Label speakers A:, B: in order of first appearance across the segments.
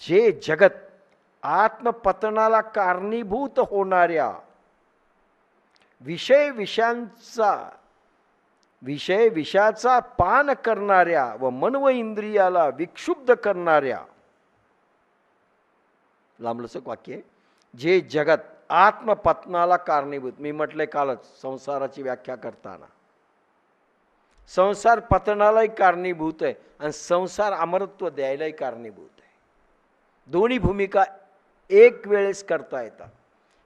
A: जे जगत आत्मपतनाला कारणीभूत होणाऱ्या विषयाचा पान करणाऱ्या व मन व इंद्रियाला विक्षुब्ध करणाऱ्या, लांबलचक वाक्य आहे, जे जगत आत्मपतनाला कारणीभूत. मी म्हटलंय कालच संसाराची व्याख्या करताना, संसार पतनालाही कारणीभूत आहे आणि संसार अमरत्व द्यायलाही कारणीभूत आहे. दोन्ही भूमिका एक वेळेस करता येतात.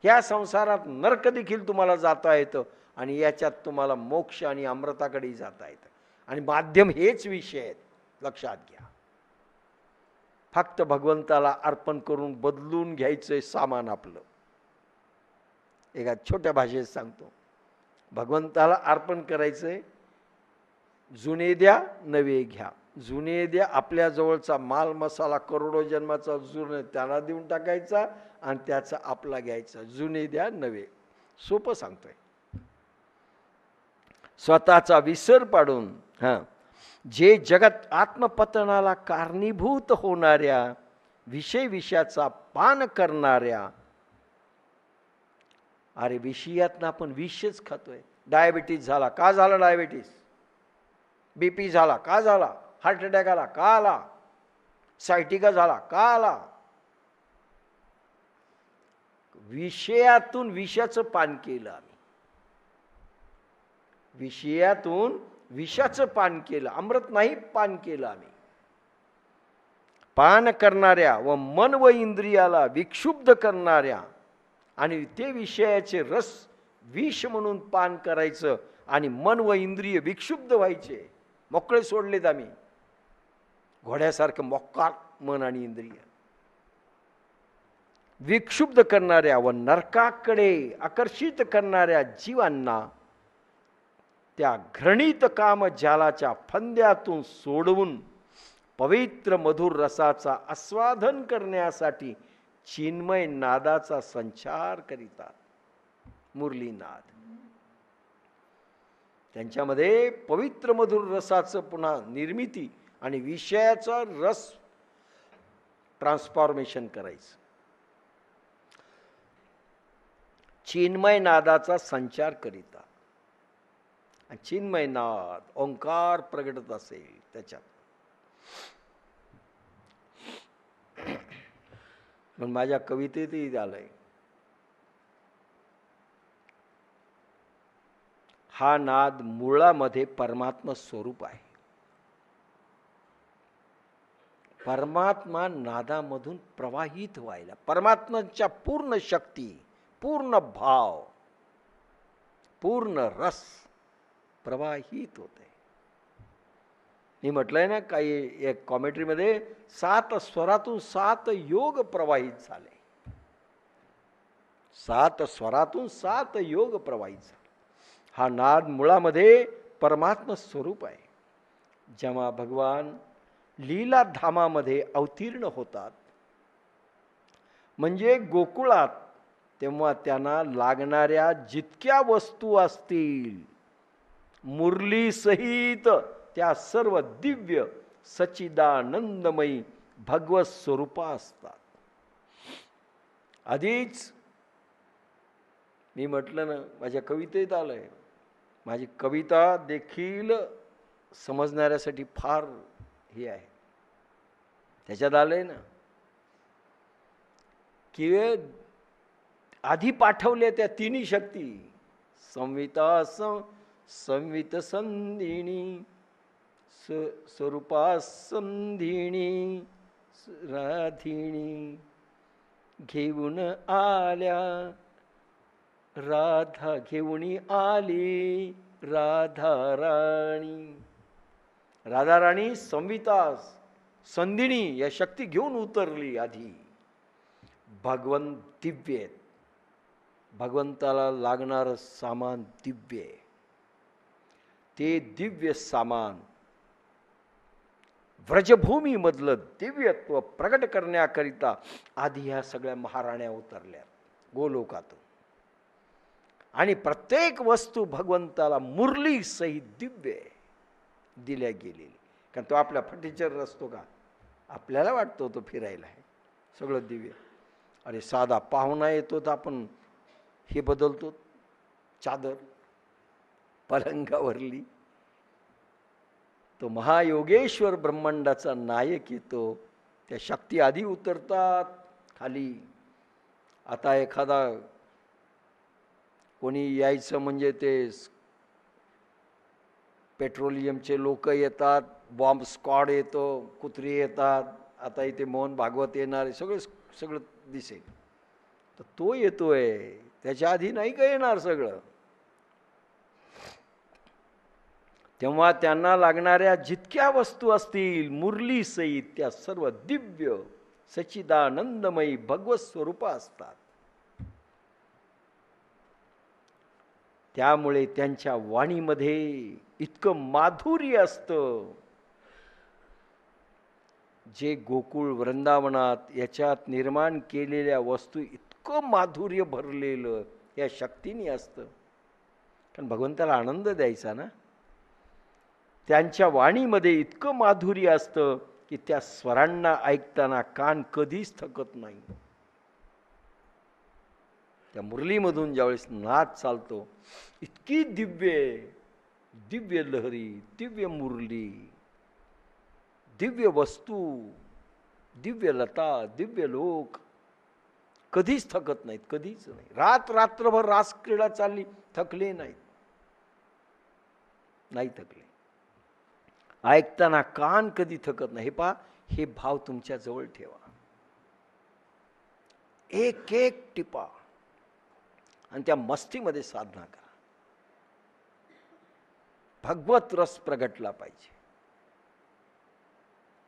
A: ह्या संसारात नरक देखील तुम्हाला जाता येतं आणि याच्यात तुम्हाला मोक्ष आणि अमृताकडेही जाता येतं. आणि माध्यम हेच विषय आहेत, लक्षात घ्या. फक्त भगवंताला अर्पण करून बदलून घ्यायचंय सामान आपलं. एका छोट्या भाषेत सांगतो, भगवंताला अर्पण करायचंय, जुने द्या नवे घ्या. जुने द्या आपल्या जवळचा माल मसाला करोडो जन्माचा जुने त्यांना देऊन टाकायचा आणि त्याचा आपला घ्यायचा. जुने द्या नवे. सोपं सांगतोय. स्वतःचा विसर पाडून जे जगत आत्मपतनाला कारणीभूत होणाऱ्या विषयाचा पान करणाऱ्या, अरे विषयातनं आपण विषच खातोय. डायबिटीज झाला, का झाला डायबिटीज? बीपी झाला, का झाला? हार्ट अटॅक आला, का आला? सायटिका झाला, का आला? विषयातून विषाचं पान केलं आम्ही. विषयातून विषाचं पान केलं, अमृत नाही पान केलं आम्ही. पान करणाऱ्या व मन व इंद्रियाला विक्षुब्ध करणाऱ्या, आणि ते विषयाचे रस विष म्हणून पान करायचं आणि मन व इंद्रिय विक्षुब्ध व्हायचे. मोकळे सोडलेत आम्ही, घोड्यासारखं मोक्कार मन आणि इंद्रिय. विक्षुब्ध करणाऱ्या व नरकाकडे आकर्षित करणाऱ्या जीवांना त्या घृणित काम जालाच्या फंद्यातून सोडवून पवित्र मधुर रसाचा आस्वादन करण्यासाठी चिन्मय नादाचा संचार करीतात. मुरलीनाद, त्यांच्यामध्ये पवित्र मधुर रसाचं पुन्हा निर्मिती आणि विषयाचा रस ट्रान्सफॉर्मेशन करायचं. चिन्मय नादाचा संचार करीतात. चिन्मय नाद ओंकार प्रगटत असेल त्याच्यात. पण माझ्या कवितेतही आलंय, हा नाद मुळामध्ये परमात्मा स्वरूप आहे. परमात्मा नादामधून प्रवाहित व्हायला, परमात्म्याच्या पूर्ण शक्ती, पूर्ण भाव, पूर्ण रस प्रवाहित होते. मी म्हटलंय ना काही एक कॉमेंट्रीमध्ये, 7 स्वरातून 7 योग प्रवाहित झाले. 7 स्वरातून 7 योग प्रवाहित झाले. हा नाद मुळामध्ये परमात्मा स्वरूप आहे. जेव्हा भगवान लीला धामामध्ये अवतीर्ण होतात, म्हणजे गोकुळात, तेव्हा त्यांना लागणाऱ्या जितक्या वस्तू असतील मुरली सहित त्या सर्व दिव्य सच्चिदानंदमयी भगवत स्वरूपा असतात. आधीच मी म्हटलं ना, माझ्या कवितेत आलंय, माझी कविता देखील समजणाऱ्यासाठी फार हे आहे. त्याच्यात आलंय ना की आधी पाठवल्या त्या तिन्ही शक्ती, संविता संवित संधिनी, स्वरूपा संधिनी राधिणी, घेऊन आल्या राधा, घेऊन आली राधा राणी. राधा राणी संविता संधिनी या शक्ती घेऊन उतरली. आधी भगवंत दिव्य आहेत, भगवंताला लागणारं सामान दिव्य आहे. ते दिव्य सामान व्रजभूमीमधलं दिव्यत्व प्रगट करण्याकरिता आधी ह्या सगळ्या महाराण्या उतरल्या गोलोकातून. आणि प्रत्येक वस्तू भगवंताला मुरली सहित दिव्य दिल्या गेलेली. कारण तो आपल्या फटीचर असतो का? आपल्याला वाटतो तो फिरायला आहे, सगळं दिव्य. अरे साधा पाहुणा येतो तर आपण हे बदलतो, चादर पलंगावरली. तो महायोगेश्वर ब्रह्मांडाचा नायक येतो, त्या शक्ती आधी उतरतात खाली. आता एखादा कोणी यायचं म्हणजे ते पेट्रोलियमचे लोक येतात, बॉम्ब स्क्वॉड येतो, कुत्री येतात, आता इथे मोहन भागवत येणार, सगळं दिसेल. तर तो येतोय, त्याच्या आधी नाही का येणार सगळं. तेव्हा त्यांना लागणाऱ्या जितक्या वस्तू असतील मुरली सहित त्या सर्व दिव्य सच्चिदानंदमयी भगवत स्वरूप असतात. त्यामुळे त्यांच्या वाणीमध्ये इतकं माधुर्य असतं, जे गोकुळ वृंदावनात याच्यात निर्माण केलेल्या वस्तू इतकं माधुर्य भरलेलं या शक्तीने असतं. कारण भगवंताला आनंद द्यायचा ना. त्यांच्या वाणीमध्ये इतकं माधुर्य असतं की त्या स्वरांना ऐकताना कान कधीच थकत नाही. त्या मुरलीमधून ज्यावेळेस नाद चालतो, इतकी दिव्य लहरी, दिव्य मुरली, दिव्य वस्तू, दिव्य लता, दिव्य लोक कधीच थकत नाहीत, कधीच नाही. रात्रभर रासक्रीडा चालली, थकले नाहीत, नाही थकले. ऐकताना कान कधी थकत नाही. हे पहा, हे भाव तुमच्या जवळ ठेवा. एक एक टिपा आणि त्या मस्तीमध्ये साधना करा. भगवत रस प्रगटला पाहिजे,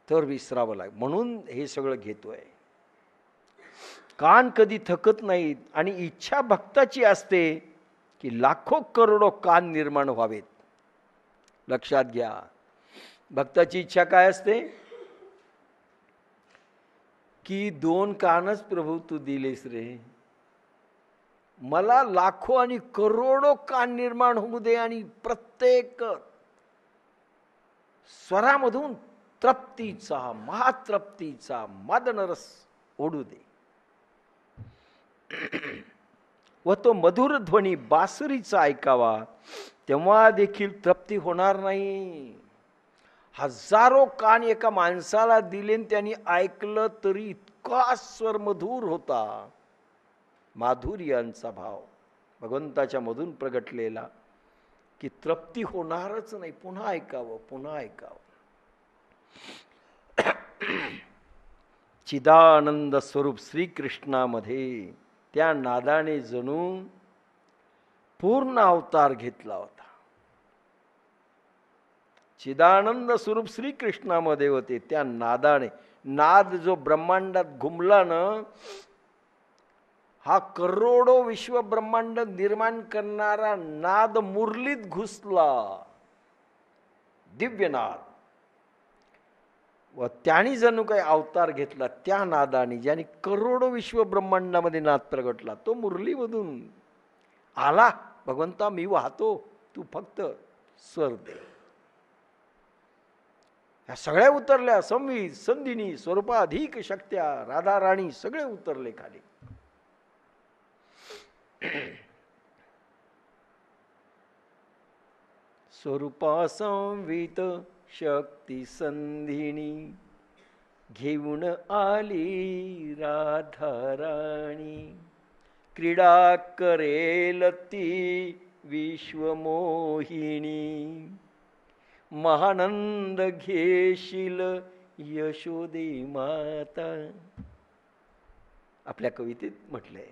A: तर विसरावं लागेल. म्हणून हे सगळं घेतोय. कान कधी थकत नाहीत आणि इच्छा भक्ताची असते की लाखो करोडो कान निर्माण व्हावेत. लक्षात घ्या, भक्ताची इच्छा काय असते की 2 कानच प्रभू तू दिलेस रे, मला लाखो आणि करोडो कान निर्माण होऊ दे आणि प्रत्येक स्वरामधून तृप्तीचा, महातृप्तीचा मदनरस ओढू दे. व तो मधुर ध्वनी बासुरीचा ऐकावा, तेव्हा देखील तृप्ती होणार नाही. हजारो कान एका माणसाला दिले, त्यांनी ऐकलं तरी इतका स्वर मधुर होता. माधुर्यांचा भाव भगवंताच्या मधून प्रगटलेला की तृप्ती होणारच नाही. पुन्हा ऐकावं, पुन्हा ऐकावं. चिदानंद स्वरूप श्रीकृष्णामध्ये त्या नादाने जणू पूर्ण अवतार घेतला होता. चिदानंद स्वरूप श्रीकृष्णामध्ये होते, त्या नादाने. नाद जो ब्रह्मांडात घुमला ना, हा करोडो विश्व ब्रह्मांड निर्माण करणारा नाद मुरलीत घुसला, दिव्य नाद. व त्याने जणू काही अवतार घेतला त्या नादाने, ज्याने करोडो विश्व ब्रह्मांडामध्ये नाद प्रगटला. तो मुरलीमधून आला. भगवंता मी वाहतो, तू फक्त स्वर दे. ह्या सगळ्या उतरल्या. संवित, संधिनी, स्वरूपाधिक शक्त्या, राधा राणी सगळे उतरले खाली. स्वरूपा संवित शक्ती संधिनी, घेऊन आली राधा राणी. क्रीडा करेल ती विश्वमोहिनी, महानंद घेशील यशोदे माता. आपल्या कवितेत म्हटलंय.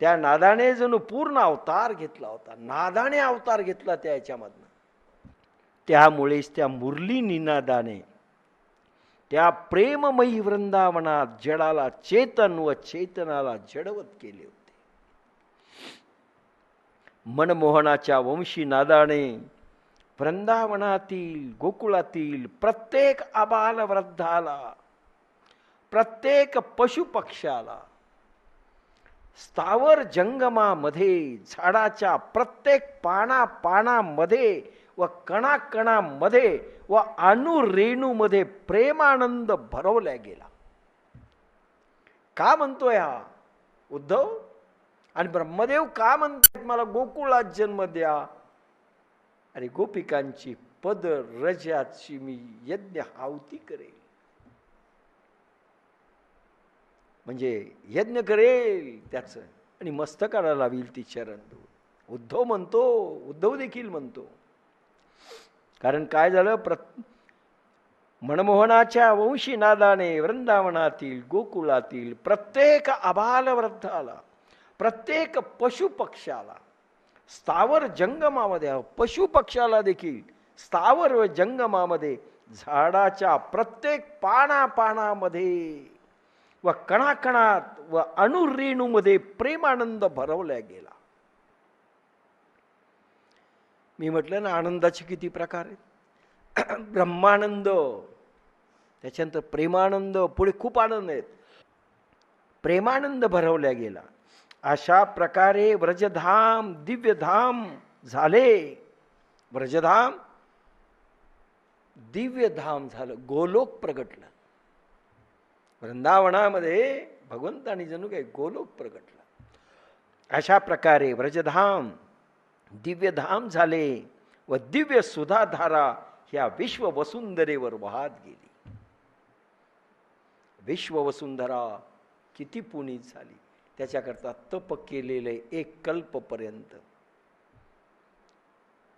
A: त्या नादाने जणू पूर्ण अवतार घेतला होता. नादाने अवतार घेतला त्या याच्यामधनं. त्यामुळेच त्या मुरली निनादाने त्या प्रेममयी वृंदावनात जडाला चेतन व चेतनाला जडवत केले होते. मनमोहनाच्या वंशी नादाने वृंदावनातील, गोकुळातील प्रत्येक आबाल वृद्धाला, प्रत्येक पशुपक्षाला, स्थावर जंगमामध्ये, झाडाच्या प्रत्येक पानामध्ये व कणाकणामध्ये व अणुरेणूमध्ये प्रेमानंद भरवला गेला. का म्हणतोय हा उद्धव? आणि ब्रह्मदेव का म्हणतात मला गोकुळात जन्म द्या? अरे गोपिकांची पद रजाची मी यज्ञ आहुती करेल, म्हणजे यज्ञ करेल त्याचं, आणि मस्तकाला लावील ती चरण धूळ. उद्धव म्हणतो, उद्धव देखील म्हणतो. कारण काय झालं, मनमोहनाच्या वंशी नादाने वृंदावनातील गोकुळातील प्रत्येक आबाल वृद्धाला, प्रत्येक पशुपक्षाला, स्थावर जंगमामध्ये, पशुपक्षाला देखील स्थावर व जंगमामध्ये, झाडाच्या प्रत्येक पानापानामध्ये व कणाकणात व अणुरेणूमध्ये प्रेमानंद भरवला गेला. मी म्हटलं ना, आनंदाचे किती प्रकार आहेत. ब्रह्मानंद, त्याच्यानंतर प्रेमानंद, पुढे खूप आनंद आहेत. प्रेमानंद भरवल्या गेला. अशा प्रकारे व्रजधाम दिव्यधाम झाले. व्रजधाम दिव्यधाम झालं, गोलोक प्रगटलं. वृंदावनामध्ये भगवंतानी जणू काही गोलोक प्रगटलं. अशा प्रकारे व्रजधाम दिव्यधाम झाले व दिव्य सुधाधारा ह्या विश्व वसुंधरेवर वाहत गेली. विश्व वसुंधरा किती पुनीत झाली, त्याच्याकरता तप केलेले एक कल्पपर्यंत.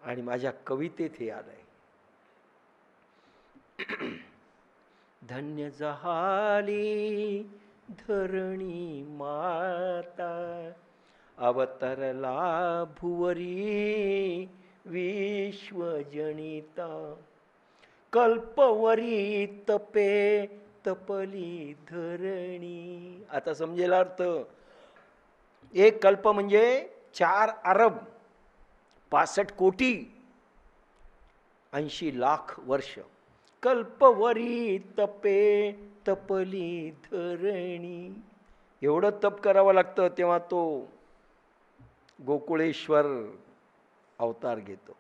A: आणि माझ्या कवितेत हे आलंय, धन्य झाली धरणी माता, अवतरला भुवरी विश्वजनिता, कल्पवरी तपे तपली धरणी. आता समजेल अर्थ. एक कल्प म्हणजे 4 अरब 65 कोटी 80 लाख वर्ष. कल्पवरी तपे तपली धरणी, एवढं तप करावं लागतं, तेव्हा तो गोकुळेश्वर अवतार घेतो.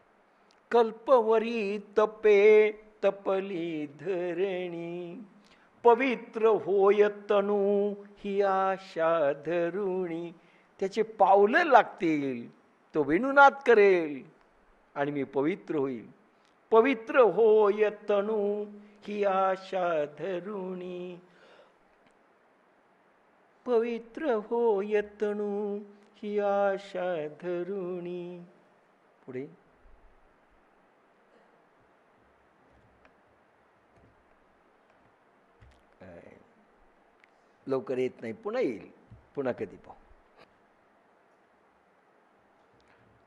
A: कल्पवरी तपे तपली धरणी, पवित्र होय तनू ही आशा धरुणी. त्याचे पावलं लागतील, तो वेणुनाद करेल आणि मी पवित्र होईल. पवित्र होय तनू ही आशा धरुणी, पवित्र होय तनू ही आशा धरुणी. पुढे लवकर येत नाही, पुन्हा येईल, पुन्हा कधी पाहू.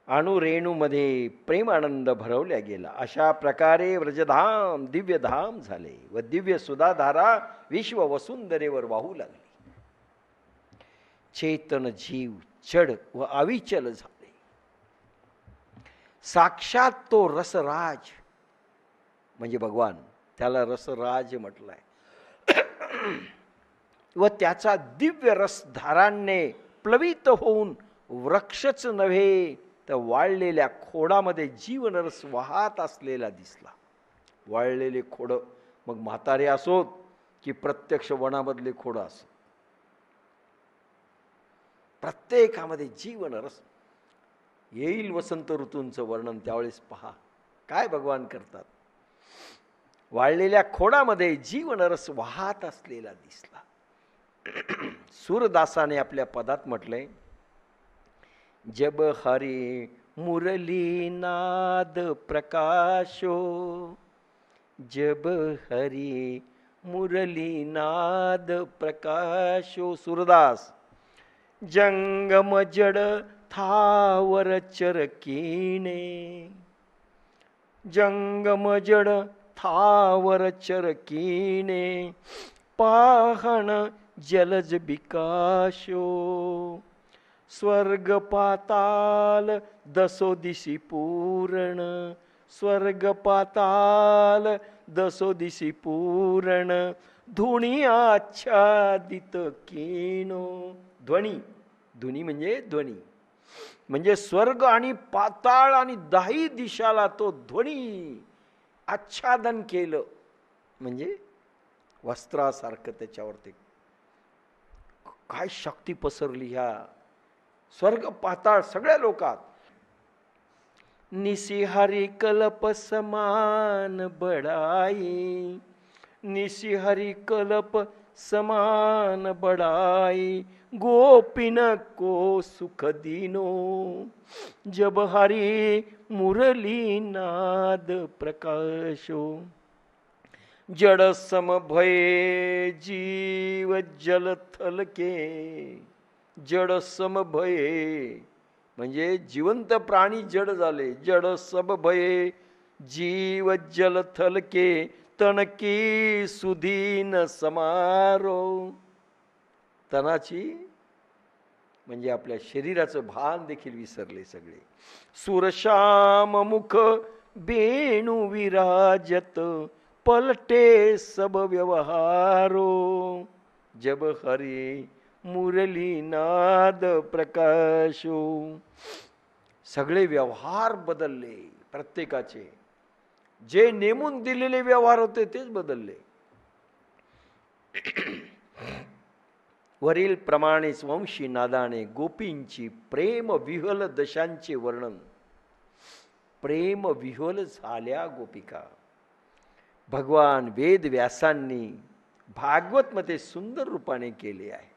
A: अणुरेणूमध्ये प्रेमानंद भरवल्या गेला. अशा प्रकारे व्रजधाम दिव्यधाम झाले व दिव्य सुधाधारा विश्व वसुंधरेवर वाहू लागली. चेतन जीव चढ व अविचल झाले. साक्षात तो रसराज म्हणजे भगवान, त्याला रसराज म्हटलाय. व त्याचा दिव्य रसधारांनी प्लवित होऊन वृक्षच नव्हे तर वाळलेल्या खोडामध्ये जीवनरस वाहत असलेला दिसला. वाळलेले खोड, मग म्हातारे असोत की प्रत्यक्ष वनामधले खोड असो, प्रत्येकामध्ये जीवनरस. येईल वसंत ऋतूंचं वर्णन, त्यावेळेस पहा काय भगवान करतात. वाळलेल्या खोडामध्ये जीवनरस वाहत असलेला दिसला. सूरदासाने आपल्या पदात म्हटलंय, जब हरी मुरली नाद प्रकाशो, जब हरी मुरली नाद प्रकाशो. सूरदास, जंगम जड थावर चरकीने, जंगम जड थावर चरकीने, पाहण जलज विकाशो. स्वर्ग पाताल दसो दिशी पूर्ण, स्वर्ग पाताल दसो दिशी पूर्ण, धुणी आच्छादित कीनो. ध्वनी, ध्वनी म्हणजे ध्वनी, म्हणजे स्वर्ग आणि पाताळ आणि 10 दिशाला तो ध्वनी आच्छादन केलं, म्हणजे वस्त्रासारखं त्याच्यावरती काय शक्ती पसरली ह्या स्वर्ग पाताळ सगळ्या लोकात. निसिहरी कल्प समान बड़ाई, निसिहरी कल्प समान बड़ाई, गोपिन को सुख दीनो, जब हरि मुरली नाद प्रकाशो. जड सम भये जीव जल थल के, जड सम भये म्हणजे जिवंत प्राणी जड झाले. जड सब भये जीव जल थल के, तणकी सुधीन समारो. तनाची म्हणजे आपल्या शरीराचं भान देखील विसरले सगळे. सुरश्याम मुख बेणू विराजत, पलटे सब व्यवहारो, जब हरी मुरली नाद प्रकाशो. सगळे व्यवहार बदलले प्रत्येकाचे. जे नेमून दिलेले व्यवहार होते तेच बदलले. वरील प्रमाणेच वंशी नादाने गोपींची प्रेम विह्वल दशांचे वर्णन. प्रेम विह्वल झाल्या गोपिका. भगवान वेद व्यासांनी भागवत मध्ये सुंदर रूपाने केले आहे.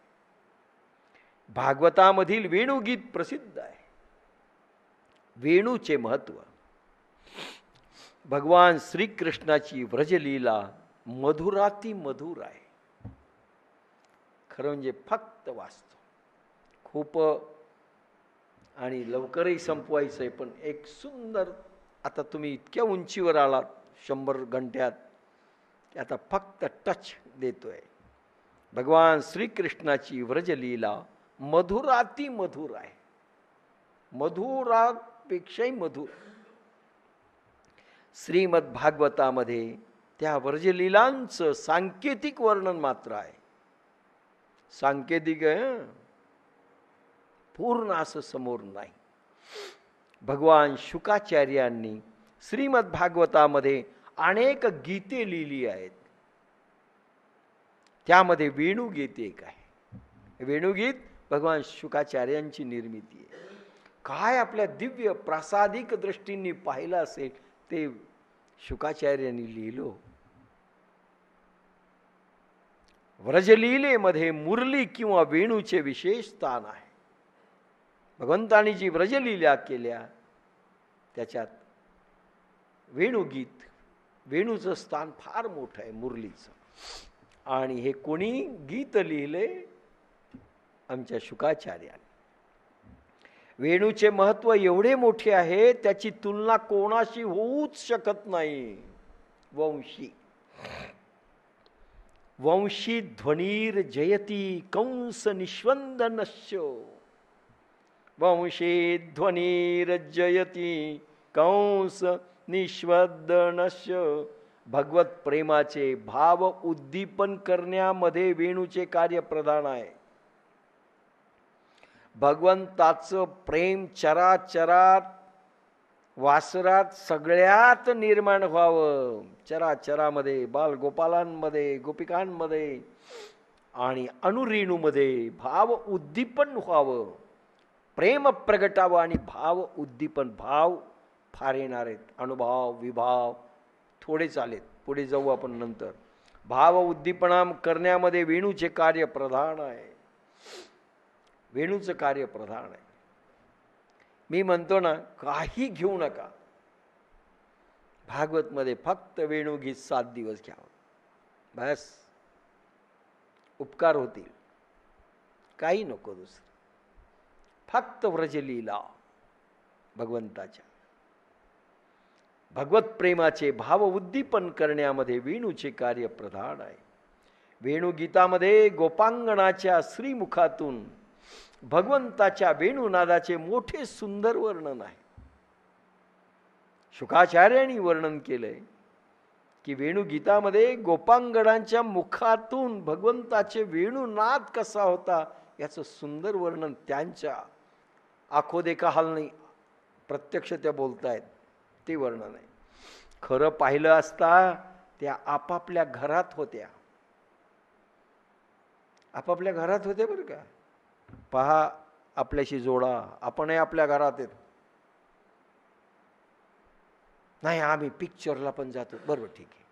A: भागवतामधील वेणुगीत प्रसिद्ध आहे. वेणूचे महत्व. भगवान श्रीकृष्णाची व्रजलीला मधुराती मधुर आहे. खरं म्हणजे फक्त वाचतो खूप आणि लवकरही संपवायचं आहे. पण एक सुंदर, आता तुम्ही इतक्या उंचीवर आलात 100 घंट्यात की आता फक्त टच देतोय. भगवान श्रीकृष्णाची व्रजलीला मधुराती मधुर आहे. मधुरापेक्षाही मधुर. श्रीमद भागवतामध्ये त्या व्रजलीलांचं सांकेतिक वर्णन मात्र आहे. सांकेतिक आहे, पूर्ण असं समोर नाही. भगवान शुकाचार्यांनी श्रीमद भागवतामध्ये अनेक गीते लिहिली आहेत. त्यामध्ये वेणुगीत एक आहे. वेणुगीत भगवान शुकाचार्यांची निर्मिती आहे. काय आपल्या दिव्य प्रासादिक दृष्टींनी पाहिलं असेल ते शुकाचार्यांनी लिहिलो. व्रजलीलेमध्ये मुरली किंवा वेणूचे विशेष स्थान आहे. भगवंतानी जी व्रजलीला केल्या त्याच्यात वेणुगीत, वेणूचं स्थान फार मोठं आहे मुरलीचं. आणि हे कोणी गीत लिहिले? आमच्या शुकाचार्याने. वेणूचे महत्व एवढे मोठे आहे त्याची तुलना कोणाशी होऊच शकत नाही. वंशी वंशी ध्वनीर जयती कंस निष्वंदनश्य. वंशी ध्वनीर जयती कंस निष्वंदनश्य. भगवत प्रेमाचे भाव उद्दीपन करण्यामध्ये वेणूचे कार्य प्रधान आहे. भगवंताचं प्रेम चराचरात वासरात सगळ्यात निर्माण व्हावं. चराचरामध्ये, बालगोपालांमध्ये, गोपिकांमध्ये आणि अनुरेणूमध्ये भाव उद्दीपन व्हावं. प्रेम प्रगटावं आणि भाव उद्दीपन. भाव फार येणार आहेत, अनुभव विभाव थोडे चालेत, पुढे जाऊ आपण नंतर. भाव उद्दीपना करण्यामध्ये वेणूचे कार्य प्रधान आहे. वेणूचं कार्य प्रधान आहे. मी म्हणतो ना, काही घेऊ नका. भागवतमध्ये फक्त वेणुगीत 7 दिवस घ्यावं, बस उपकार होतील. काही नको दुसरं. फक्त व्रजलीला भगवंताच्या. भगवत प्रेमाचे भाव उद्दीपन करण्यामध्ये वेणूचे कार्य प्रधान आहे. वेणुगीतामध्ये गोपांगणाच्या श्रीमुखातून भगवंताच्या वेणुनादाचे मोठे सुंदर वर्णन आहे. शुकाचार्यांनी वर्णन केलंय की वेणुगीतामध्ये गोपांगणांच्या मुखातून भगवंताचे वेणुनाद कसा होता याचं सुंदर वर्णन त्यांच्या आखो देखा हाल नाही, प्रत्यक्ष त्या बोलतायत ते वर्णन आहे. खरं पाहिलं असता त्या आपापल्या घरात होत्या. आपापल्या घरात होते बरं का. पहा आपल्याशी जोडा, आपणही आपल्या घरात आहेत. नाही आम्ही पिक्चरला पण जातो, बरोबर ठीक आहे.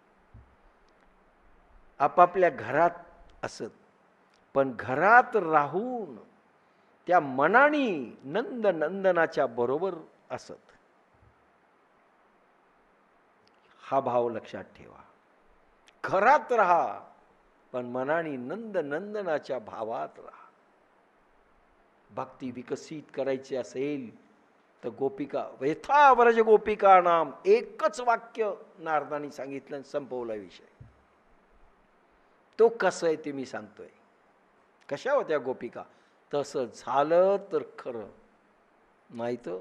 A: आपापल्या घरात असत, पण घरात राहून त्या मनाने नंद नंदनाच्या बरोबर असत. हा भाव लक्षात ठेवा. घरात राहा पण मनाने नंद नंदनाच्या भावात राहा. भक्ती विकसित करायची असेल तर गोपिका व्यथा व्रज गोपिका नाम, एकच वाक्य नारदांनी सांगितलं आणि संपवला विषय. तो कसं आहे ते मी सांगतोय. कशा होत्या गोपिका? तसं झालं तर खरं, नाही तर